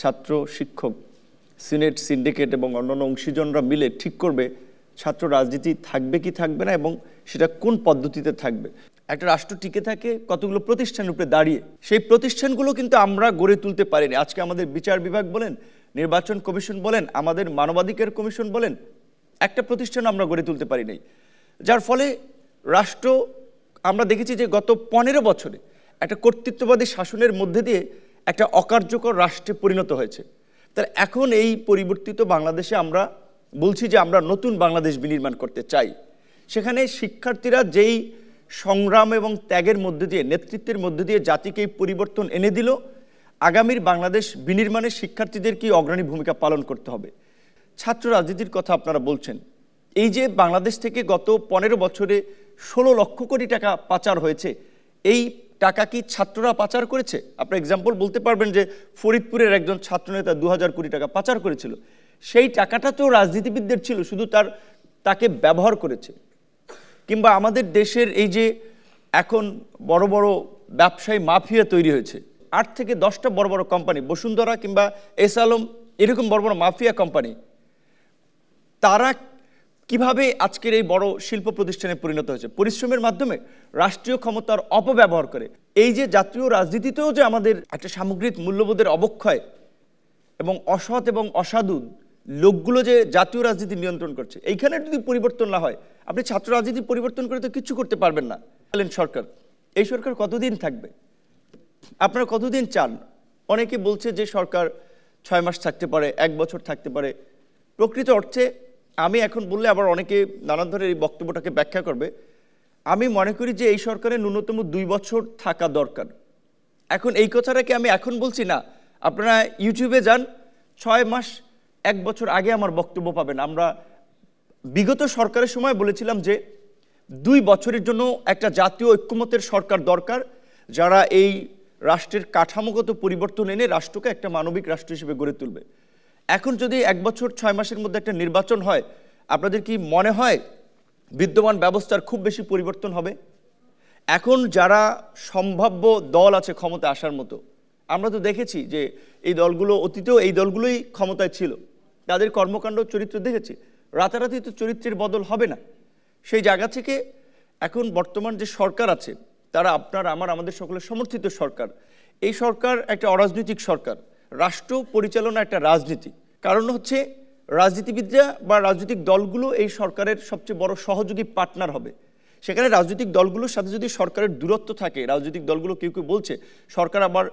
ছাত্র শিক্ষক senate syndicate এবং অন্যান্য অংশীজনরা মিলে ঠিক করবে ছাত্র রাজনীতি থাকবে কি থাকবে না এবং সেটা কোন পদ্ধতিতে থাকবে। একটা রাষ্ট্র টিকে থাকে কতগুলো প্রতিষ্ঠানের উপরে দাঁড়িয়ে, সেই প্রতিষ্ঠানগুলো কিন্তু আমরা গড়ে তুলতে পারিনি। আজকে আমাদের বিচার বিভাগ বলেন, নির্বাচন কমিশন বলেন, আমাদের মানবাধিকার কমিশন বলেন, একটা প্রতিষ্ঠান আমরা গড়ে তুলতে পারি নাই, যার ফলে রাষ্ট্র আমরা দেখেছি যে গত 15 বছরে একটা কর্তৃত্ববাদী শাসনের মধ্যে দিয়ে একটা অকার্যকর রাষ্ট্রে পরিণত হয়েছে। তাহলে এখন এই পরিবর্তিত বাংলাদেশে আমরা বলছি যে আমরা নতুন বাংলাদেশ বিনির্মাণ করতে চাই। সেখানে শিক্ষার্থীরা যেই সংগ্রাম এবং ত্যাগের মধ্যে দিয়ে, নেতৃত্বের মধ্যে দিয়ে জাতিকে এই পরিবর্তন এনে দিল, আগামীর বাংলাদেশ বিনির্মাণে শিক্ষার্থীদের কি অগ্রণী ভূমিকা পালন করতে হবে। ছাত্র রাজনীতির কথা আপনারা বলছেন, এই যে বাংলাদেশ থেকে গত 15 বছরে 16 লক্ষ কোটি টাকা পাচার হয়েছে, এই টাকা কি ছাত্ররা পাচার করেছে? আপনার এক্সাম্পল বলতে পারবেন যে ফরিদপুরের একজন ছাত্রনেতা 2000 কোটি টাকা পাচার করেছিল, সেই টাকাটা তো রাজনীতিবিদদের ছিল, শুধু তাকে ব্যবহার করেছে। কিংবা আমাদের দেশের এই যে এখন বড় বড় ব্যবসায়ী মাফিয়া তৈরি হয়েছে, 8 থেকে 10টা বড় বড় কোম্পানি, বসুন্ধরা কিংবা এস আলম, এরকম বড় বড় মাফিয়া কোম্পানি, তারা কিভাবে আজকের এই বড় শিল্প প্রতিষ্ঠানে পরিণত হয়েছে? পরিশ্রমের মাধ্যমে, রাষ্ট্রীয় ক্ষমতার অপব্যবহার করে। এই যে জাতীয় রাজনীতিতেও যে আমাদের একটা সামগ্রিক মূল্যবোধের অবক্ষয় এবং অসৎ এবং অসাধু লোকগুলো যে জাতীয় রাজনীতি নিয়ন্ত্রণ করছে, এইখানে যদি পরিবর্তন না হয়, আপনি ছাত্র রাজনীতি পরিবর্তন করে তো কিচ্ছু করতে পারবেন না। সরকার, এই সরকার কতদিন থাকবে? আপনারা কতদিন চান? অনেকে বলছে যে সরকার 6 মাস থাকতে পারে, 1 বছর থাকতে পারে। প্রকৃত অর্থে আমি এখন বললে আবার অনেকে নানান ধরনের এই বক্তব্যটাকে ব্যাখ্যা করবে। আমি মনে করি যে এই সরকারের ন্যূনতম 2 বছর থাকা দরকার। এখন এই কথাটাকে আমি এখন বলছি না, আপনারা ইউটিউবে যান, 6 মাস 1 বছর আগে আমার বক্তব্য পাবেন। আমরা বিগত সরকারের সময় বলেছিলাম যে 2 বছরের জন্য একটা জাতীয় ঐক্যমতের সরকার দরকার, যারা এই রাষ্ট্রের কাঠামোগত পরিবর্তন এনে রাষ্ট্রকে একটা মানবিক রাষ্ট্র হিসেবে গড়ে তুলবে। এখন যদি 1 বছর 6 মাসের মধ্যে একটা নির্বাচন হয়, আপনাদের কি মনে হয় বিদ্যমান ব্যবস্থার খুব বেশি পরিবর্তন হবে? এখন যারা সম্ভাব্য দল আছে ক্ষমতা আসার মতো, আমরা তো দেখেছি যে এই দলগুলো অতীতেও এই দলগুলোই ক্ষমতায় ছিল, তাদের কর্মকাণ্ড চরিত্র দেখেছি। রাতারাতি তো চরিত্রের বদল হবে না। সেই জায়গা থেকে এখন বর্তমান যে সরকার আছে, তারা আপনার আমাদের সকলের সমর্থিত সরকার। এই সরকার একটা অরাজনৈতিক সরকার, রাষ্ট্র পরিচালনা একটা রাজনীতি। কারণ হচ্ছে রাজনীতিবিদরা বা রাজনৈতিক দলগুলো এই সরকারের সবচেয়ে বড় সহযোগী পার্টনার হবে। সেখানে রাজনৈতিক দলগুলোর সাথে যদি সরকারের দূরত্ব থাকে, রাজনৈতিক দলগুলো কেউ কেউ বলছে সরকার আবার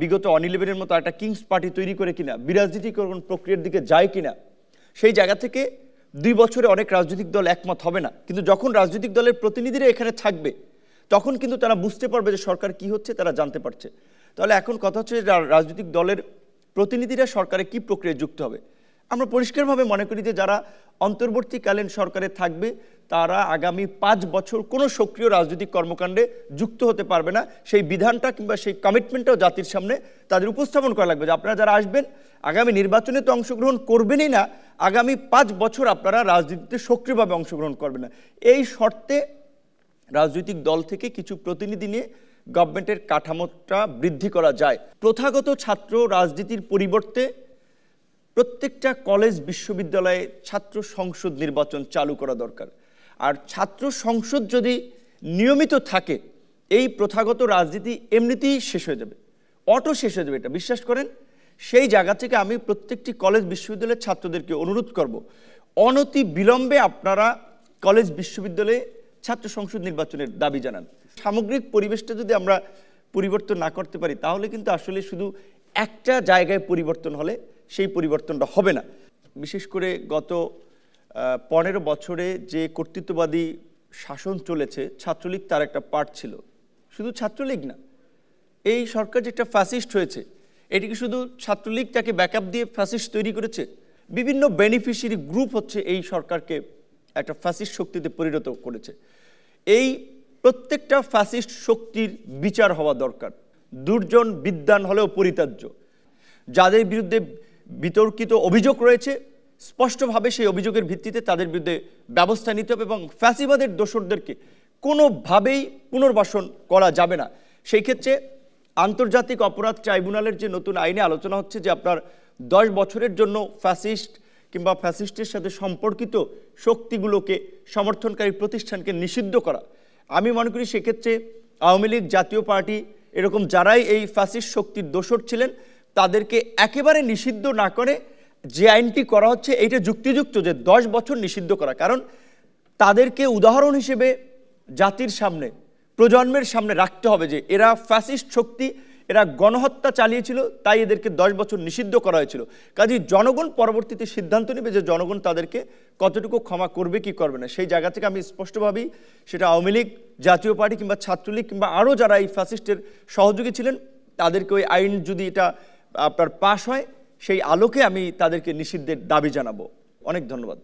বিগত অনিলেভেনের মতো একটা কিংস পার্টি তৈরি করে কিনা, বিরাজনীতিকরণ প্রক্রিয়ার দিকে যায় কিনা, সেই জায়গা থেকে 2 বছরে অনেক রাজনৈতিক দল একমত হবে না। কিন্তু যখন রাজনৈতিক দলের প্রতিনিধিরা এখানে থাকবে, তখন কিন্তু তারা বুঝতে পারবে যে সরকার কি হচ্ছে, তারা জানতে পারছে। তাহলে এখন কথা হচ্ছে রাজনৈতিক দলের প্রতিনিধিরা সরকারে কি প্রক্রিয়ায় যুক্ত হবে। আমরা পরিষ্কারভাবে মনে করি যে যারা অন্তর্বর্তীকালীন সরকারে থাকবে, তারা আগামী 5 বছর কোনো সক্রিয় রাজনৈতিক কর্মকাণ্ডে যুক্ত হতে পারবে না। সেই বিধানটা কিংবা সেই কমিটমেন্টটাও জাতির সামনে তাদের উপস্থাপন করা লাগবে যে আপনারা যারা আসবেন, আগামী নির্বাচনে তো অংশগ্রহণ করবেনই না, আগামী 5 বছর আপনারা রাজনীতিতে সক্রিয়ভাবে অংশগ্রহণ করবেন না। এই শর্তে রাজনৈতিক দল থেকে কিছু প্রতিনিধি নিয়ে গভর্নমেন্টের কাঠামোটা বৃদ্ধি করা যায়। প্রথাগত ছাত্র রাজনীতির পরিবর্তে প্রত্যেকটা কলেজ বিশ্ববিদ্যালয়ে ছাত্র সংসদ নির্বাচন চালু করা দরকার। আর ছাত্র সংসদ যদি নিয়মিত থাকে, এই প্রথাগত রাজনীতি এমনিতেই শেষ হয়ে যাবে, অটো শেষ হয়ে যাবে, এটা বিশ্বাস করেন। সেই জায়গা থেকে আমি প্রত্যেকটি কলেজ বিশ্ববিদ্যালয়ের ছাত্রদেরকে অনুরোধ করব, অনতি বিলম্বে আপনারা কলেজ বিশ্ববিদ্যালয়ে ছাত্র সংসদ নির্বাচনের দাবি জানান। সামগ্রিক পরিবেশটা যদি আমরা পরিবর্তন না করতে পারি, তাহলে কিন্তু আসলে শুধু একটা জায়গায় পরিবর্তন হলে সেই পরিবর্তনটা হবে না। বিশেষ করে গত 15 বছরে যে কর্তৃত্ববাদী শাসন চলেছে, ছাত্রলীগ তার একটা পার্ট ছিল। শুধু ছাত্রলীগ না, এই সরকার যেটা ফ্যাসিস্ট হয়েছে, এটিকে শুধু ছাত্রলীগ তাকে ব্যাকআপ দিয়ে ফ্যাসিস্ট তৈরি করেছে। বিভিন্ন বেনিফিশিয়ারি গ্রুপ হচ্ছে এই সরকারকে একটা ফ্যাসিস্ট শক্তিতে পরিণত করেছে। এই প্রত্যেকটা ফ্যাসিস্ট শক্তির বিচার হওয়া দরকার। দুর্জন বিদ্বান হলেও পরিত্যাজ্য। যাদের বিরুদ্ধে বিতর্কিত অভিযোগ রয়েছে, স্পষ্টভাবে সেই অভিযোগের ভিত্তিতে তাদের বিরুদ্ধে ব্যবস্থা নিতে হবে এবং ফ্যাসিবাদের দোসরদেরকে কোনোভাবেই পুনর্বাসন করা যাবে না। সেই ক্ষেত্রে আন্তর্জাতিক অপরাধ ট্রাইব্যুনালের যে নতুন আইনে আলোচনা হচ্ছে যে আপনার 10 বছরের জন্য ফ্যাসিস্ট কিংবা ফ্যাসিস্টের সাথে সম্পর্কিত শক্তিগুলোকে সমর্থনকারী প্রতিষ্ঠানকে নিষিদ্ধ করা। আমি মনে করি সেক্ষেত্রে আওয়ামী লীগ, জাতীয় পার্টি এরকম যারাই এই ফ্যাসিস্ট শক্তির দোসর ছিলেন তাদেরকে একেবারে নিষিদ্ধ না করে যে আইনটি করা হচ্ছে এইটা যুক্তিযুক্ত যে 10 বছর নিষিদ্ধ করা। কারণ তাদেরকে উদাহরণ হিসেবে জাতির সামনে, প্রজন্মের সামনে রাখতে হবে যে এরা ফ্যাসিস্ট শক্তি, এরা গণহত্যা চালিয়েছিল, তাই এদেরকে 10 বছর নিষিদ্ধ করা হয়েছিল। কাজেই জনগণ পরবর্তীতে সিদ্ধান্ত নেবে যে জনগণ তাদেরকে কতটুকু ক্ষমা করবে কি করবে না। সেই জায়গা থেকে আমি স্পষ্টভাবেই সেটা আওয়ামী লীগ, জাতীয় পার্টি কিংবা ছাত্রলীগ কিংবা আরও যারা এই ফ্যাসিস্টের সহযোগী ছিলেন তাদেরকে ওই আইন যদি এটা আপনার পাশ হয় সেই আলোকে আমি তাদেরকে নিষিদ্ধের দাবি জানাবো। অনেক ধন্যবাদ।